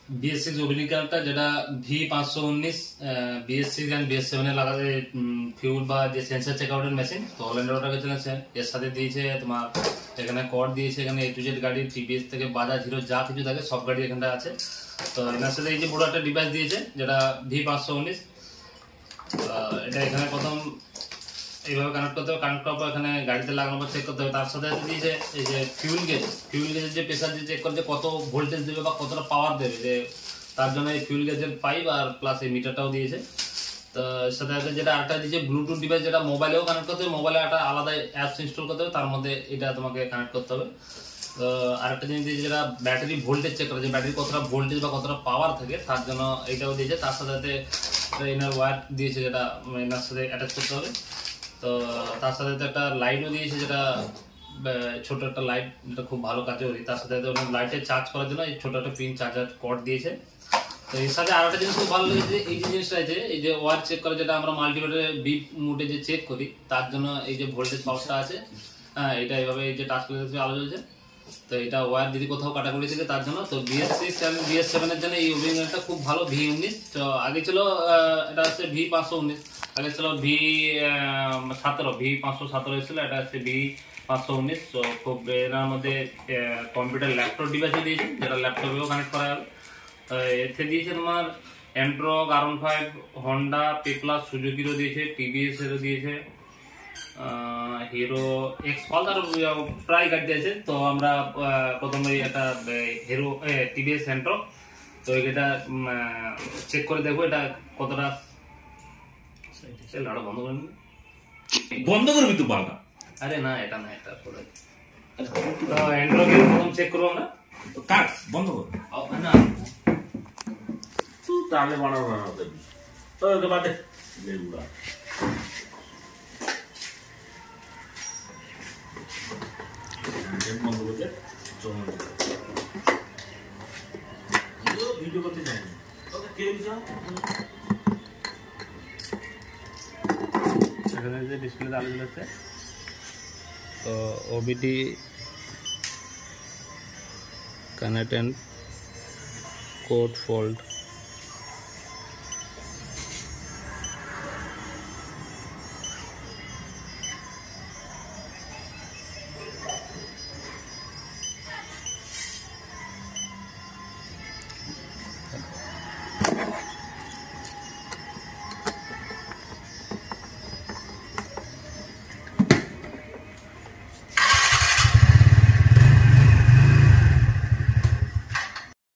BS6 অভিনিকারটা যেটা V519 BS6 and BS7 এ লাগাতে fuel বা যে সেন্সর চেক আউটের মেশিন, তো অল ইন্ডিয়া চলেছে। এর সাথে দিয়েছে তোমার এখানে কর্ড দিয়েছে, এখানে A to Z গাড়ি TVS থেকে বাজাজ হিরো যা কিছু থাকে সব গাড়ি এখানটা আছে। তো এর সাথে এই যে বড় একটা ডিভাইস দিয়েছে যেটা V519, এটা এখানে প্রথম এইভাবে কানেক্ট করতে হবে, কানেক্ট করার পর এখানে গাড়িতে লাগানোর পর চেক করতে হবে। তার সাথে দিয়েছে এই যে ফিউল গেজের যে প্রেসার দিয়ে চেক করতে কত ভোল্টেজ দেবে বা কতটা পাওয়ার দেবে, যে তার জন্য এই ফিউল গেজের পাইপ আর প্লাস এই মিটারটাও দিয়েছে। তো এর সাথে যেটা আরেকটা দিয়েছে ব্লুটুথ ডিভাইস, যেটা মোবাইলেও কানেক্ট করতে হবে, মোবাইলে একটা আলাদা অ্যাপস ইনস্টল করতে হবে, তার মধ্যে এটা তোমাকে কানেক্ট করতে হবে। তো আরেকটা জিনিস দিয়েছে যেটা ব্যাটারি ভোল্টেজ চেক করে, যে ব্যাটারি কতটা ভোল্টেজ বা কতটা পাওয়ার থাকে তার জন্য এইটাও দিয়েছে। তার সাথে ইনার ওয়্যার দিয়েছে যেটা এনার সাথে অ্যাটাচ করতে হবে। তো তার সাথে একটা লাইটও দিয়েছে, যেটা ছোট একটা লাইট, যেটা খুব ভালো কাজে ওই। তার সাথে লাইটে চার্জ করার জন্য এই ছোট একটা পিন চার্জার কর্ড দিয়েছে। তো এর সাথে আরো একটা জিনিস খুব ভালো লেগেছে, এই যে জিনিসটা আছে এই যে ওয়ার চেক করে, যেটা আমরা মাল্টিমিটারে বিপ মোডে যে চেক করি তার জন্য এই যে ভোল্টেজ পাওয়ারটা আছে, হ্যাঁ এটা এইভাবে এই যে টাচ করে আলো জ্বলছে। তো এটা ওয়্যার যদি কোথাও কাটাকুটি থেকে তার জন্য। তো BS6 এবং BS7 এর জন্য এই অভিজ্ঞতা খুব ভালো V19। তো আগে ছিল এটা হচ্ছে V519, আগে ছিল V517 ছিল, এটা হচ্ছে V519। তো খুব এর মধ্যে কম্পিউটার ল্যাপটপ ডিভাইসে দিয়েছে, যেটা ল্যাপটপেও কানেক্ট করা যাবে। এতে দিয়েছে তোমার এন্ট্রক, R15, হন্ডা, পেপ্লাস, সুজুকিরও দিয়েছে, TVS এরও দিয়েছে, হিরো এক্সপাল, আর প্রায় গাড়ি আছে। তো আমরা প্রথমে একটা হিরো TVS এন্ট্রক, তো এটা চেক করে দেখবো এটা কতটা। বন্ধ করে বন্ধ করবি তো বাবা? আরে না এটা না, এটা পরে এন্ট্রকের প্রথম চেক করবো আমরা। কাট বন্ধ কর না তুই তাহলে বানাবো না দেবি তো ওকে বাদে লেবুরা বন্ধ করতে চল ভিডিও করতে চাই ওকে কে দিছ এখানে যে ডিসপ্লেতে আলো জ্বলছে, তো OBD connect and code fault